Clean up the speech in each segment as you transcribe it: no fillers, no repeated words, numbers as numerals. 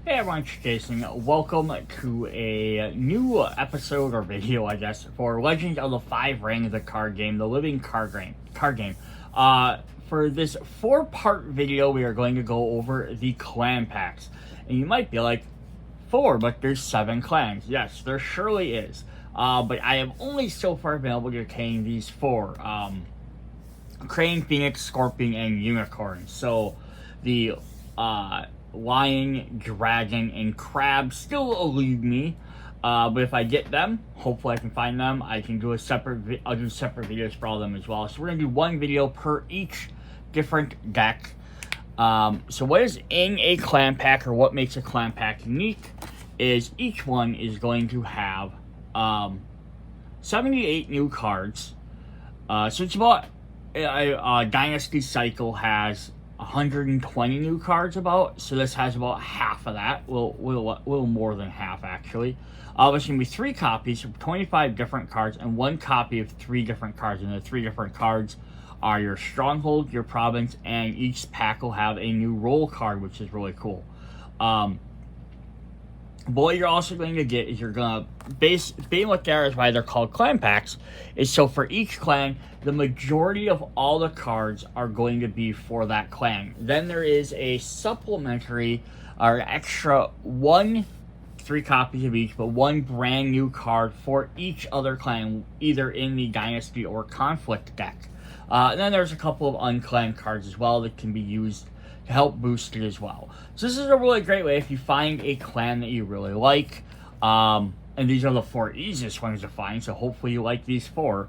Hey everyone, it's Jason. Welcome to a new episode or video, I guess, for Legends of the Five Rings, the card game, the living card game. For this 4-part video, we are going to go over the clan packs. And you might be like, 4, but there's 7 clans. Yes, there surely is. But I have only so far been able to obtain these 4. Crane, Phoenix, Scorpion, and Unicorn. So, the, Lion, Dragon, and Crab still elude me, but if I get them, hopefully I can find them. I can do I'll do separate videos for all of them as well. So we're gonna do one video per each different deck. So what is in a clan pack, or what makes a clan pack unique, is each one is going to have 78 new cards. So it's about Dynasty Cycle has 120 new cards about, so this has about half of that, a little more than half actually. There's going to be 3 copies of 25 different cards and 1 copy of 3 different cards, and the 3 different cards are your Stronghold, your Province, and each pack will have a new role card, which is really cool. But what you're also going to get is you're going to being what there is why they're called clan packs, is so for each clan, the majority of all the cards are going to be for that clan. Then there is a supplementary or extra 3 copies of each, but 1 brand new card for each other clan, either in the Dynasty or Conflict deck. And then there's a couple of unclaimed cards as well that can be used to help boost it as well. So this is a really great way if you find a clan that you really like. And these are the 4 easiest ones to find, so hopefully you like these 4.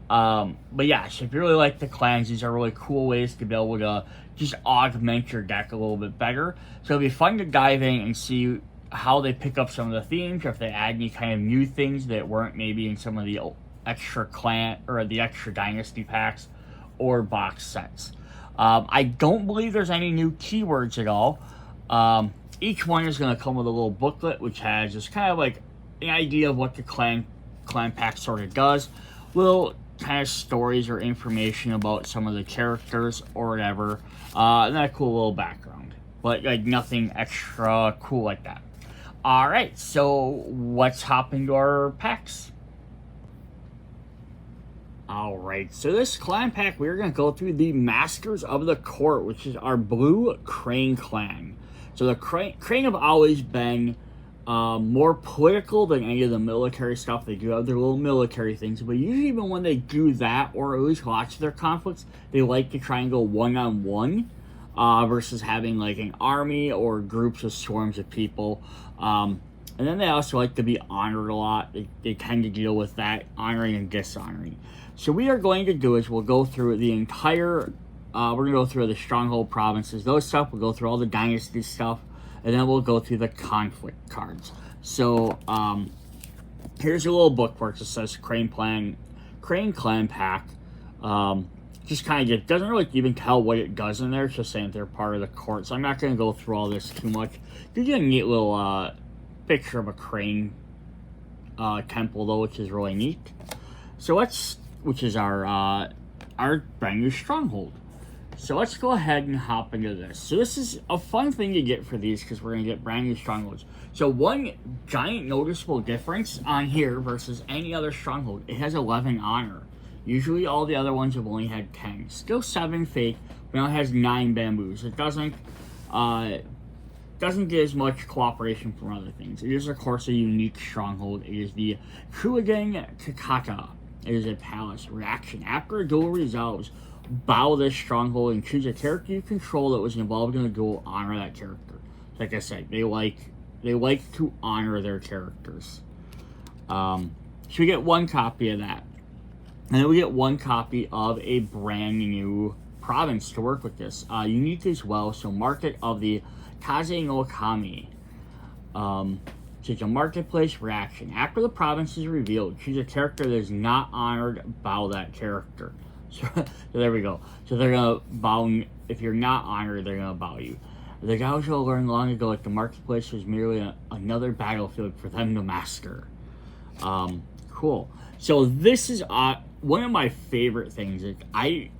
But yeah, so if you really like the clans, these are really cool ways to be able to just augment your deck a little bit better. So it'll be fun to dive in and see how they pick up some of the themes, or if they add any kind of new things that weren't maybe in some of the extra clan or the extra Dynasty packs or box sets. I don't believe there's any new keywords at all. Each one is going to come with a little booklet, which has just kind of like an idea of what the clan pack sort of does. Little kind of stories or information about some of the characters or whatever. And then a cool little background. But like nothing extra cool like that. Alright, so let's hop into our packs. Alright, so this clan pack, we're going to go through the Masters of the Court, which is our blue Crane clan. So the Crane have always been more political than any of the military stuff. They do have their little military things, but usually even when they do that, or at least lots of their conflicts, they like to try and go one-on-one versus having like an army or groups of swarms of people. And then they also like to be honored a lot. They tend to deal with that, honoring and dishonoring. So we are going to do is we'll go through the entire, we're going to go through the Stronghold provinces, those stuff. We'll go through all the Dynasty stuff, and then we'll go through the conflict cards. So here's a little bookwork that says Crane Clan Pack. Just kind of doesn't really even tell what it does in there. It's just saying they're part of the court. So I'm not going to go through all this too much. Gives you a neat little picture of a crane temple though, which is really neat. So which is our brand new Stronghold. So let's go ahead and hop into this. So this is a fun thing to get for these because we're going to get brand new Strongholds. So one giant noticeable difference on here versus any other Stronghold, it has 11 honor. Usually all the other ones have only had 10. Still 7 fake, but now it has 9 bamboos. It doesn't get as much cooperation from other things. It is, of course, a unique Stronghold. It is the Kuligan Kakata. It is a palace. Reaction. After a duel resolves, bow this Stronghold and choose a character you control that was involved in a duel. Honor that character. Like I said, they like to honor their characters. So we get 1 copy of that. And then we get 1 copy of a brand new province to work with this. Unique as well, so Market of the Kaze no Kami. So it's a marketplace reaction. After the province is revealed, choose a character that is not honored, bow that character. So there we go. So they're going to bow, if you're not honored, they're going to bow you. The Gaucho learned long ago that the marketplace was merely another battlefield for them to master. Cool. So this is one of my favorite things that I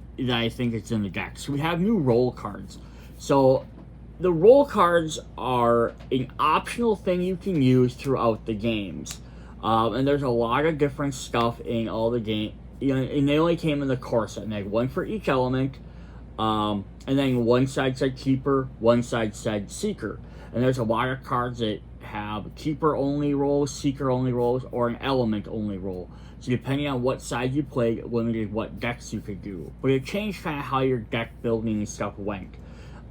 think it's in the deck. So we have new role cards. So the roll cards are an optional thing you can use throughout the games. And there's a lot of different stuff in all the game. You know, and they only came in the core set. And they had one for each element. And then one side said Keeper, one side said Seeker. And there's a lot of cards that have Keeper only rolls, Seeker only rolls, or an element only roll. So depending on what side you played, it limited what decks you could do. But it changed kind of how your deck building and stuff went.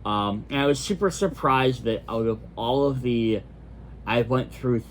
And I was super surprised that out of all of the, I went through,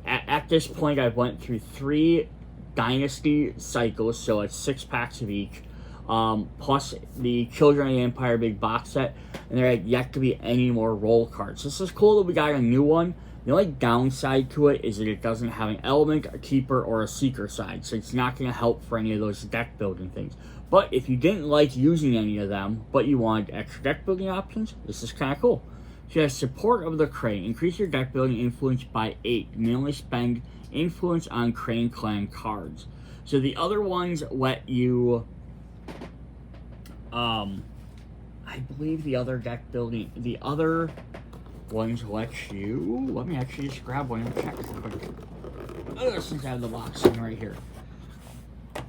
at this point, I went through 3 Dynasty cycles, so it's 6 packs of each, plus the Children of the Empire big box set, and there had yet to be any more roll cards. This is cool that we got a new one. The only downside to it is that it doesn't have an element, a keeper, or a seeker side, so it's not going to help for any of those deck building things. But if you didn't like using any of them, but you wanted extra deck building options, this is kind of cool. So you have support of the Crane. Increase your deck building influence by 8. You may only spend influence on Crane Clan cards. So the other ones let you... I believe the other deck building... The other ones let you... Let me actually just grab one and check real quick. Since I have the box in right here.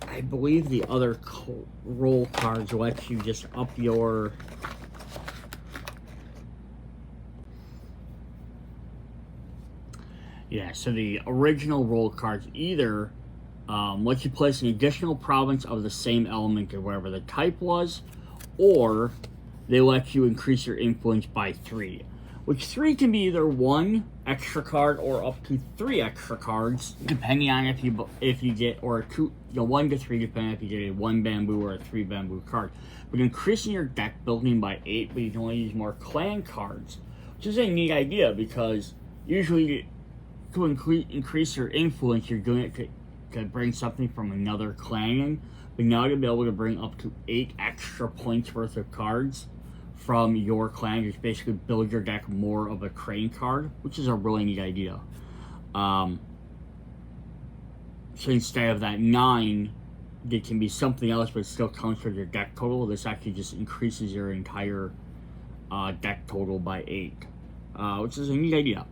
I believe the other roll cards let you just up your... Yeah, so the original roll cards either let you place an additional province of the same element or whatever the type was, or they let you increase your influence by 3. Which 3 can be either 1 extra card or up to 3 extra cards, depending on if you get, or 2, 1 to 3, depending on if you get a 1 bamboo or a 3 bamboo card. But increasing your deck building by 8, but you can only use more clan cards, which is a neat idea because usually to increase your influence, you're doing it to bring something from another clan in, but now to be able to bring up to 8 extra points worth of cards from your clan, just basically build your deck more of a Crane card, which is a really neat idea. So instead of that 9, it can be something else, but it still counts with your deck total. This actually just increases your entire deck total by 8, which is a neat idea.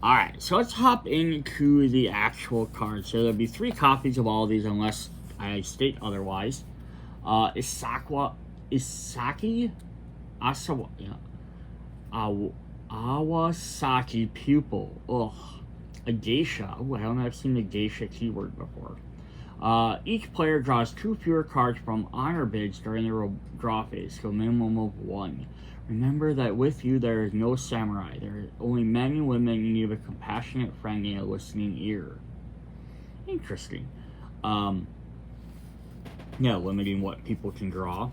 Alright, so let's hop into the actual cards. So there'll be 3 copies of all of these unless I state otherwise. Isaki Awasaki Pupil. Ugh. A geisha. Ooh, I don't know if I've seen the geisha keyword before. Each player draws 2 fewer cards from honor bids during the draw phase, so a minimum of 1. Remember that with you there is no samurai. There are only men and women in need of a compassionate friend and a listening ear. Interesting. Yeah, limiting what people can draw.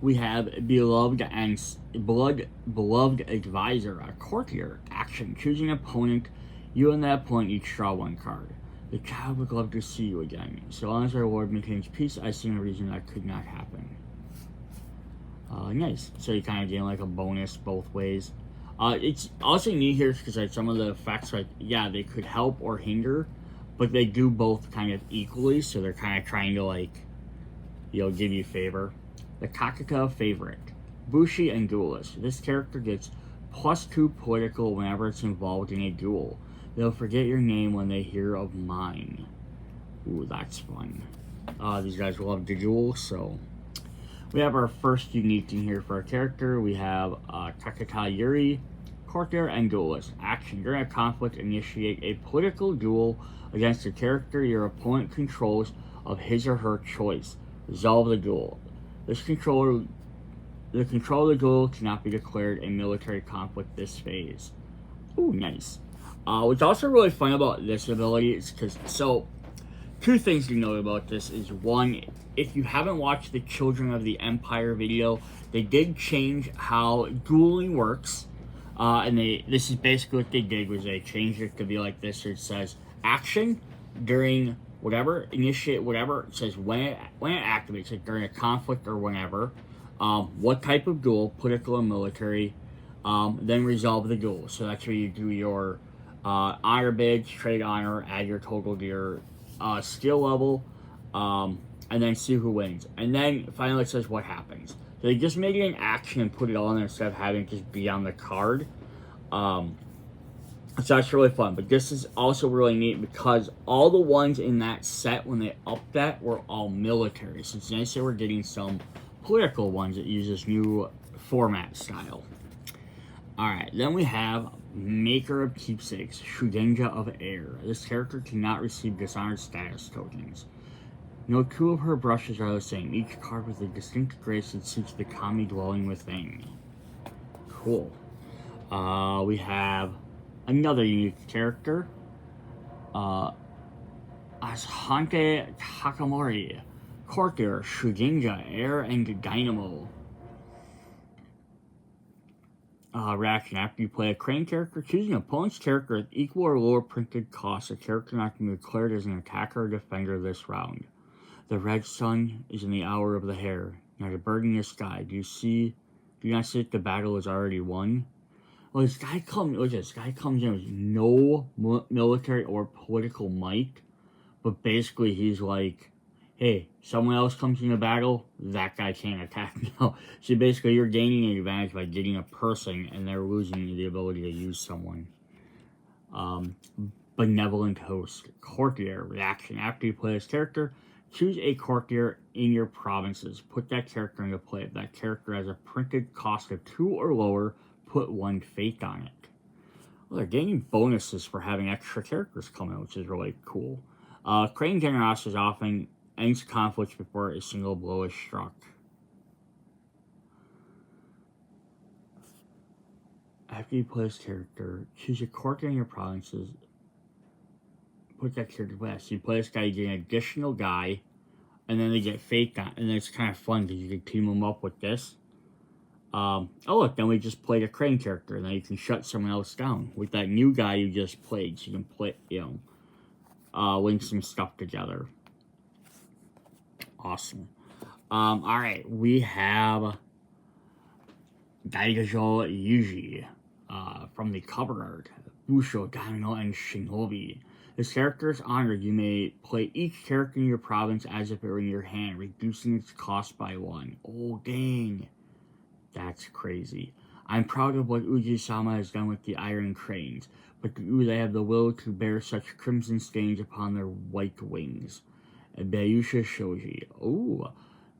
We have beloved advisor, a courtier. Action: choose an opponent. You and that opponent each draw 1 card. The child would love to see you again. So long as our Lord maintains peace, I see no reason that could not happen. Nice. So you kind of get like a bonus both ways. It's also neat here because like some of the effects, like yeah, they could help or hinder, but they do both kind of equally. So they're kind of trying to like, give you favor. The Kakaka favorite, Bushi and Duelist. This character gets +2 political whenever it's involved in a duel. They'll forget your name when they hear of mine. Ooh, that's fun. These guys love to duel, so... We have our first unique thing here for our character. We have Kakata Yuri, Courtier, and Duelist. Action: during a conflict, initiate a political duel against a character your opponent controls of his or her choice. Resolve the duel. The control of the duel cannot be declared a military conflict this phase. Ooh, nice. What's also really fun about this ability is because, so, 2 things to note about this is, 1, if you haven't watched the Children of the Empire video, they did change how dueling works, and this is basically what they did, was they changed it to be like this. So it says, action during whatever, initiate whatever, it says when it activates, like during a conflict or whenever, what type of duel, political or military, then resolve the duel. So that's where you do your honor bids, trade honor, add your total to your skill level, and then see who wins. And then finally it says what happens. So they just made it an action and put it all in there instead of having it just be on the card. So that's really fun. But this is also really neat because all the ones in that set when they upped that were all military. So it's nice that we're getting some political ones that use this new format style. Alright, then we have Maker of Keepsakes, Shugenja of Air. This character cannot receive Dishonored status tokens. No two of her brushes are the same, each card with a distinct grace that suits the kami dwelling within. Cool. We have another unique character, Asante Takamori, Courtier, Shugenja, Air, and Dynamo. Reaction. After you play a Crane character, choose an opponent's character with equal or lower printed cost. A character not can be declared as an attacker or defender this round. The red sun is in the hour of the hare. Not a bird in the sky. Do you not see that the battle is already won? Well, this guy comes in with no military or political might, but basically he's like, hey, someone else comes in the battle, that guy can't attack now. So basically you're gaining an advantage by getting a person, and they're losing the ability to use someone. Benevolent Host, Courtier, reaction. After you play this character, choose a courtier in your provinces. Put that character into play. If that character has a printed cost of 2 or lower, put 1 fate on it. Well, they're gaining bonuses for having extra characters come in, which is really cool. Crane Generosity often ends conflicts before a single blow is struck. After you play this character, choose a courtier in your provinces. Put that character to play. So you play this guy, you get an additional guy, and then they get fate on. And then it's kind of fun because you can team them up with this. Oh look, then we just played a Crane character, and then you can shut someone else down with that new guy you just played. So you can play, link some stuff together. Awesome. Alright, we have Daigajo Yuji from the cover art, Busho, Daimyo, and Shinobi. This character is honored. You may play each character in your province as if it were in your hand, reducing its cost by 1. Oh, dang. That's crazy. I'm proud of what Uji-sama has done with the Iron Cranes, but do they have the will to bear such crimson stains upon their white wings? Bayusha Shoji. Oh,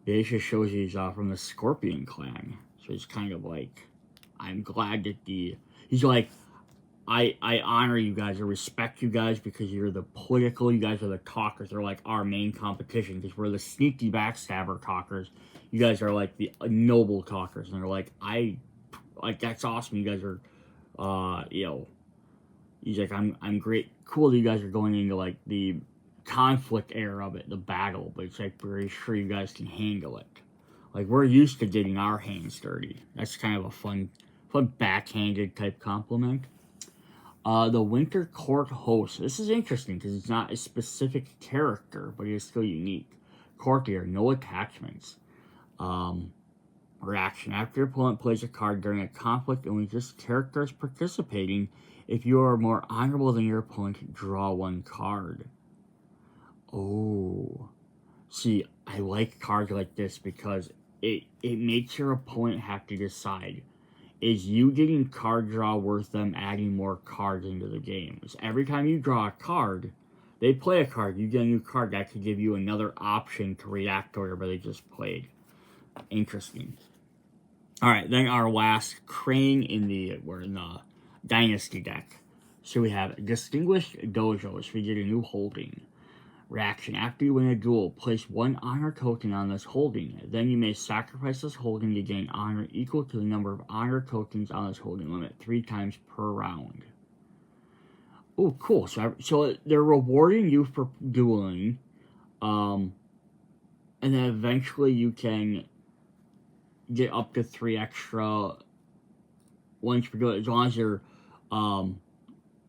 Bayusha Shoji is from the Scorpion clan. So he's kind of like, I'm glad that he's like, I honor you guys, I respect you guys because you're the political, you guys are the talkers. They're like our main competition because we're the sneaky backstabber talkers. You guys are like the noble talkers. And they're like, that's awesome. You guys are, he's like, I'm great. Cool that you guys are going into like the conflict era of it, the battle, but it's like very sure you guys can handle it. Like we're used to getting our hands dirty. That's kind of a fun backhanded type compliment. The Winter Court Host. This is interesting because it's not a specific character, but it is still unique. Courtier, no attachments. Reaction. After your opponent plays a card during a conflict in which this character is participating, if you are more honorable than your opponent, draw 1 card. Oh. See, I like cards like this because it makes your opponent have to decide. Is you getting card draw worth them adding more cards into the game? So every time you draw a card, they play a card, you get a new card that could give you another option to react to whatever they just played. Interesting. Alright, then our last Crane we're in the Dynasty deck. So we have Distinguished Dojos. We get a new holding. Reaction. After you win a duel, place 1 honor token on this holding. Then you may sacrifice this holding to gain honor equal to the number of honor tokens on this holding limit 3 times per round. Oh, cool. So they're rewarding you for dueling. And then eventually you can get up to 3 extra ones per duel as long as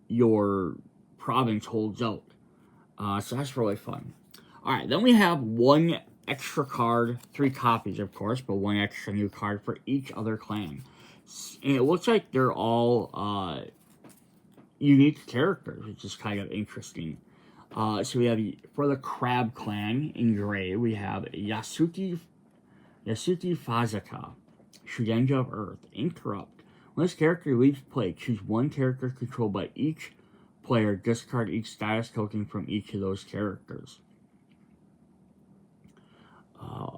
your province holds out. So that's really fun. Alright, then we have 1 extra card, 3 copies of course, but 1 extra new card for each other clan. And it looks like they're all unique characters, which is kind of interesting. So we have, for the Crab clan in gray, we have Yasuki Yasuki Fazaka, Shugenja of Earth, Interrupt. When this character leaves play, choose one character controlled by each player, discard each status token from each of those characters.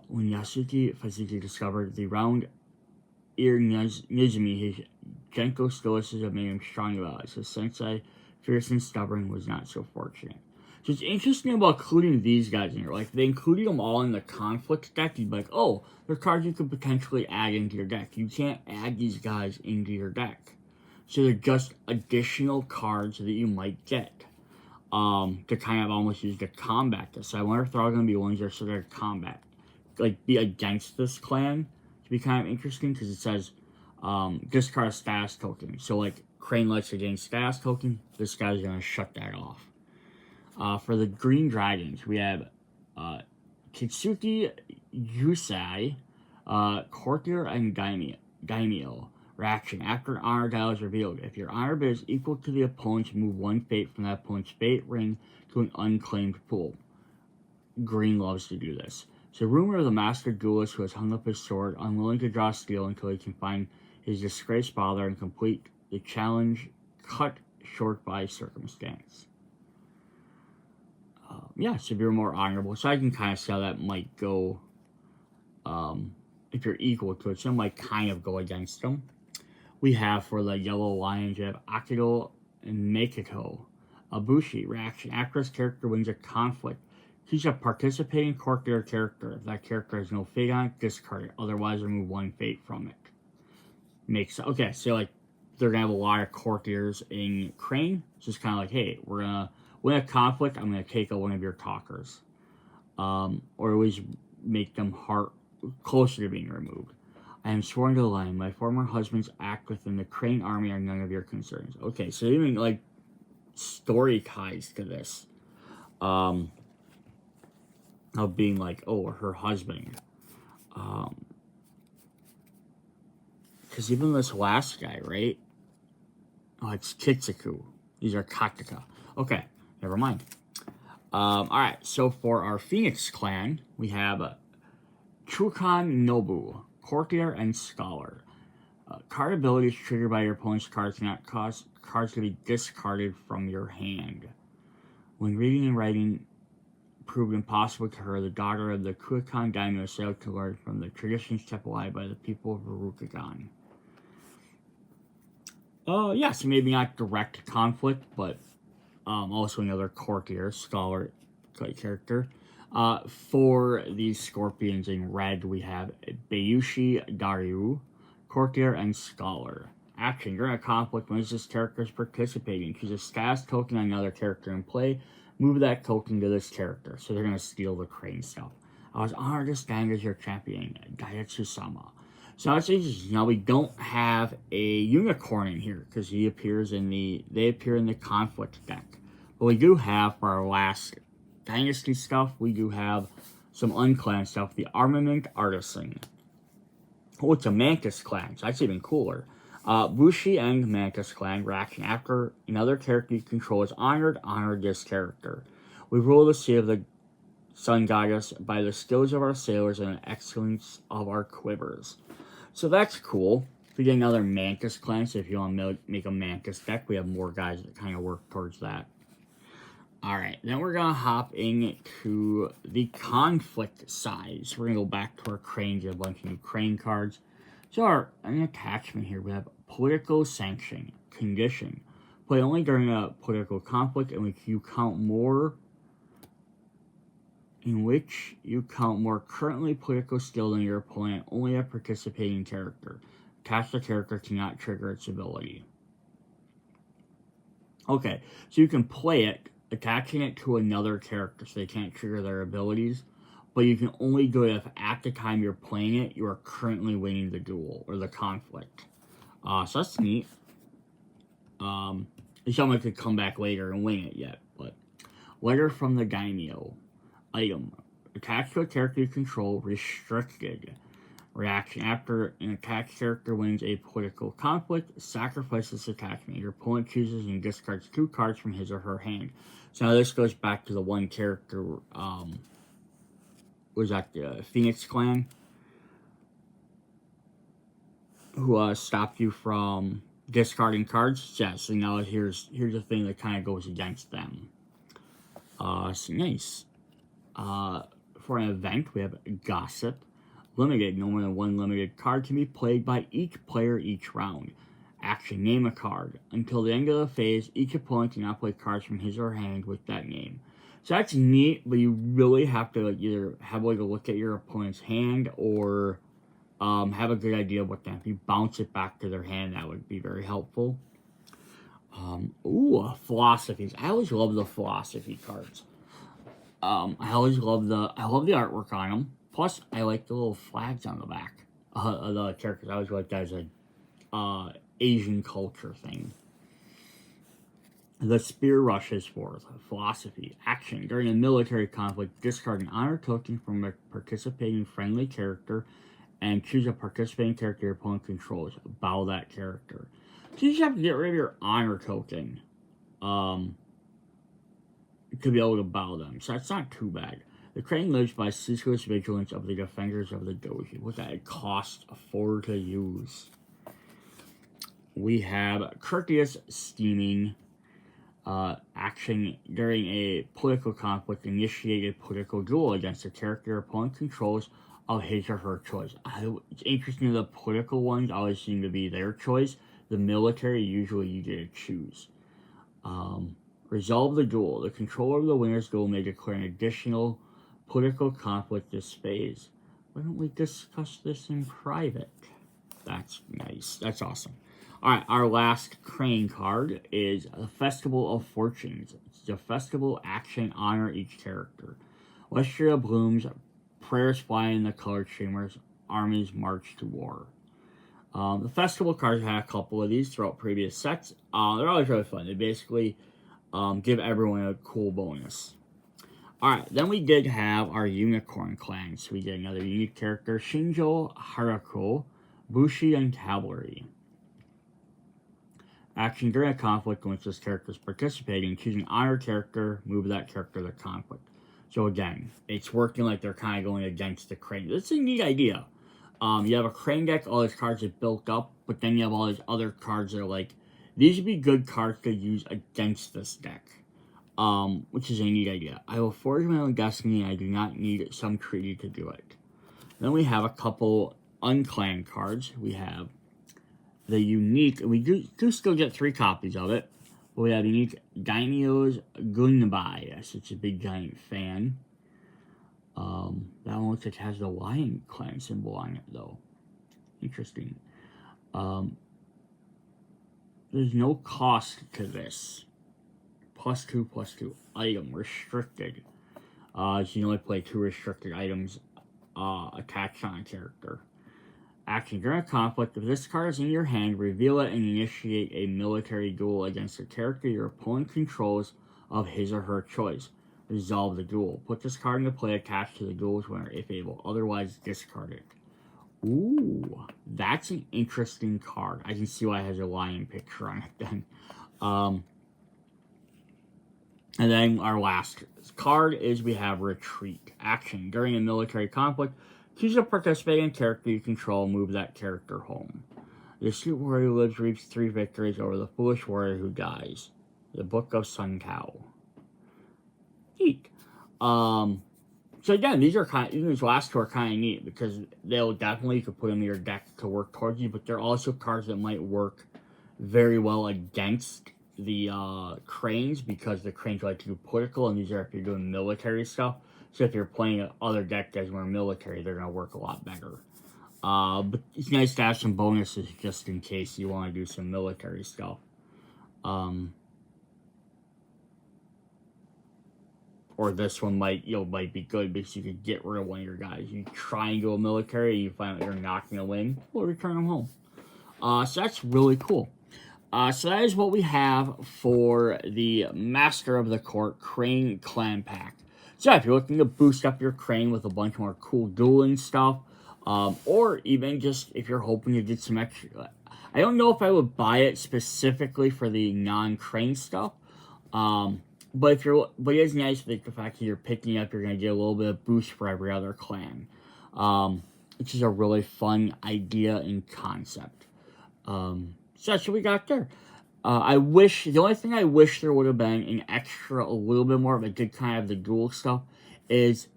When Yasuki Fazaki discovered the round-eared Nizumi, his gentle stoicism made him strong allies. His sensei, fierce and stubborn, was not so fortunate. So it's interesting about including these guys in here. Like, they included them all in the conflict deck. You'd be like, oh, they're cards you could potentially add into your deck. You can't add these guys into your deck. So they're just additional cards that you might get. To kind of almost use to combat this. So I wonder if they're all going to be ones that are sort of combat. Like, be against this clan. To be kind of interesting, because it says, discard a status token. So, like, Crane lets against status token, this guy's going to shut that off. For the Green Dragons, we have Kitsuki Yusai, Courtier, and Daimyo. Reaction. After an honor dial is revealed, if your honor bid is equal to the opponent's, move one fate from that opponent's fate ring to an unclaimed pool. Green loves to do this. So, rumor of the master duelist who has hung up his sword, unwilling to draw steel until he can find his disgraced father and complete the challenge cut short by circumstance. Yeah, so if you're more honorable. So I can kind of see how that might go. If you're equal to it, so it might kind of go against them. We have for the Yellow Lions, you have Akido and Makoto. Abushi, reaction. After this character wins a conflict, choose a participating courtier character. If that character has no fate on it, discard it. Otherwise, remove one fate from it. Makes sense. Okay, so like they're gonna have a lot of courtiers in Crane. It's just kind of like, hey, we're gonna win a conflict. I'm gonna take out one of your talkers, or at least make them closer to being removed. I am sworn to the line. My former husband's act within the Crane army are none of your concerns. Okay, so even like story ties to this. Of being like, oh, her husband. Because even this last guy, right? Oh, it's Kitsuku. These are Kataka. Okay, never mind. Alright, so for our Phoenix clan, we have Chukan Nobu, Courtier and Scholar. Card abilities triggered by your opponent's cards cannot cause cards to be discarded from your hand. When reading and writing proved impossible to her, the daughter of the Kukan Daimyo sailed to learn from the traditions kept alive by the people of Urukagan. So maybe not direct conflict, but also another courtier, scholar type character. For the Scorpions in red, we have Bayushi Daryu, courtier and scholar. Action. During a conflict, when this character is participating, choose a status token on another character in play. Move that token to this character. So they're going to steal the Crane stuff. I was honored to stand as your champion, Daihatsu-sama. So it's interesting. Now we don't have a unicorn in here because they appear in the conflict deck. But we do have, for our last Dynasty stuff, we do have some unclan stuff. The Armament Artisan. Oh, it's a Mantis clan, so that's even cooler. Bushi and Mantis clan reaction. After another character you control is honored, honor this character. We rule the sea of the sun goddess by the skills of our sailors and the excellence of our quivers. So that's cool. We get another Mantis clan, so if you want to make a Mantis deck, we have more guys that kind of work towards that. Alright, then we're going to hop into the conflict side. So we're going to go back to our Cranes, a bunch of new Crane cards. So an attachment here, we have political sanction, condition. Play only during a political conflict in which you count more currently political skill than your opponent, only a participating character. Attach the character cannot trigger its ability. Okay, so you can play it, attaching it to another character so they can't trigger their abilities, but you can only do it if at the time you're playing it, you are currently winning the duel or the conflict. So that's neat. Someone could come back later and win it yet, but letter from the Daimyo. Item. Attached to a character you control, restricted. Reaction. After an attached character wins a political conflict, sacrifice this attachment. Your opponent chooses and discards 2 cards from his or her hand. So now this goes back to the one character, was that the Phoenix clan? who stopped you from discarding cards. Yeah, so now here's the thing that kind of goes against them. So nice. For an event, we have Gossip. Limited, no more than one limited card can be played by each player each round. Action, name a card. Until the end of the phase, each opponent cannot play cards from his or her hand with that name. So that's neat, but you really have to either have a look at your opponent's hand or have a good idea of what that. If you bounce it back to their hand, that would be very helpful. Philosophies. I always love the philosophy cards. I love the artwork on them. Plus, I like the little flags on the back of the characters. I always like that as a Asian culture thing. The Spear rushes forth. Philosophy. Action. During a military conflict, discard an honor token from a participating friendly character and choose a participating character your opponent controls. Bow that character. So you just have to get rid of your honor token to be able to bow them. So that's not too bad. The crane lives by ceaseless vigilance of the defenders of the doji. What that cost 4 to use. We have Courteous Steaming. Action during a political conflict, initiate a political duel against a character your opponent controls of his or her choice. It's interesting, the political ones always seem to be their choice. The military, usually you get to choose. Resolve the duel. The controller of the winner's duel may declare an additional political conflict this phase. Why don't we discuss this in private? That's nice. That's awesome. Alright, our last crane card is the Festival of Fortunes. It's a festival action, honor each character. Westria blooms, prayers fly in the colored streamers, armies march to war. The festival cards had a couple of these throughout previous sets. They're always really fun. They basically give everyone a cool bonus. Alright, then we did have our Unicorn Clan. So we get another unique character, Shinjo Haruko, Bushi, and Cavalry. Action during a conflict in which this character is participating, choose an honor character, move that character to the conflict. So again, it's working like they're kind of going against the crane. This is a neat idea. You have a crane deck, all these cards are built up, but then you have all these other cards that are like, these would be good cards to use against this deck. Which is a neat idea. I will forge my own destiny and I do not need some treaty to do it. Then we have a couple unclaimed cards. We have the unique, we do still get 3 copies of it, but we have unique Daimyo's Gunbai. Yes, it's a big giant fan. That one looks like it has the lion clan symbol on it, though. Interesting. There's no cost to this. +2/+2. Item restricted. So you can only play 2 restricted items attached on a character. Action during a conflict, if this card is in your hand, reveal it and initiate a military duel against a character your opponent controls of his or her choice. Resolve the duel. Put this card into play attached to the duel's winner if able. Otherwise, discard it. Ooh, that's an interesting card. I can see why it has a lion picture on it then. And then our last card is we have Retreat. Action during a military conflict, choose a participating character you control, move that character home. The astute warrior who lives reaps 3 victories over the foolish warrior who dies. The Book of Sun Tao. Neat. So again, these last 2 are kind of neat because they'll definitely, you could put them in your deck to work towards you, but they're also cards that might work very well against the cranes because the cranes like to do political, and these are if you're doing military stuff. So if you're playing other deck decks more military, they're going to work a lot better. But it's nice to have some bonuses just in case you want to do some military stuff. Or this one might be good because you could get rid of one of your guys. You try and go military, you find out you're not going to win, we'll return them home. So that's really cool. So that is what we have for the Master of the Court Crane Clan Pack. So if you're looking to boost up your crane with a bunch more cool dueling stuff, or even just if you're hoping to get some extra, I don't know if I would buy it specifically for the non-crane stuff, but it is nice that the fact that you're picking up, you're going to get a little bit of boost for every other clan. which is a really fun idea and concept. So that's what we got there. The only thing I wish there would have been an extra, a little bit more, but did kind of the dual stuff, is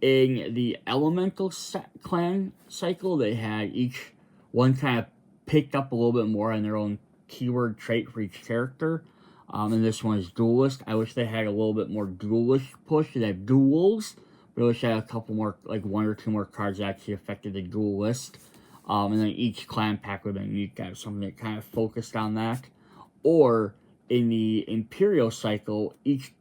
in the elemental clan cycle, they had each one kind of picked up a little bit more on their own keyword trait for each character. And this one is duelist. I wish they had a little bit more duelist push. They have duels, but I wish they had a couple more, like one or two more cards that actually affected the duelist. And then each clan pack would have been unique, have something that kind of focused on that. Or in the Imperial cycle, each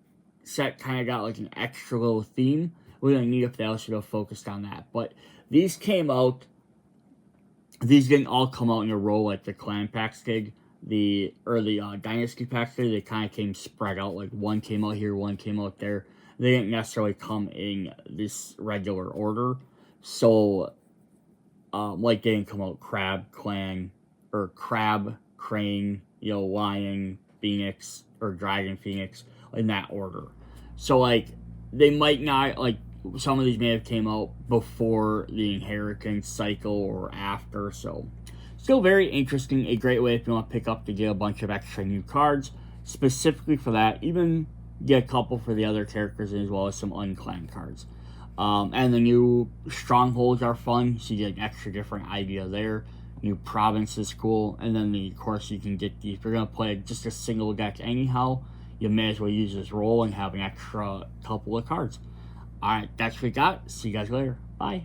set kind of got like an extra little theme. We don't need if they also have focused on that. But these came out, these didn't all come out in a row like the clan packs did. The early dynasty packs did. They kind of came spread out, like one came out here, one came out there. They didn't necessarily come in this regular order. So, like they didn't come out crab, clan, or crab, crane, lion, phoenix, or dragon, phoenix, in that order. So, like, they might not, like, some of these may have came out before the inheritance cycle or after, so still very interesting. A great way if you want to pick up to get a bunch of extra new cards, specifically for that. Even get a couple for the other characters as well as some unclaimed cards. And the new strongholds are fun, so you get an extra different idea there. New province is cool, and then of course you can get if you're gonna play just a single deck anyhow, you may as well use this roll and have an extra couple of cards. Alright, that's what we got. See you guys later. Bye.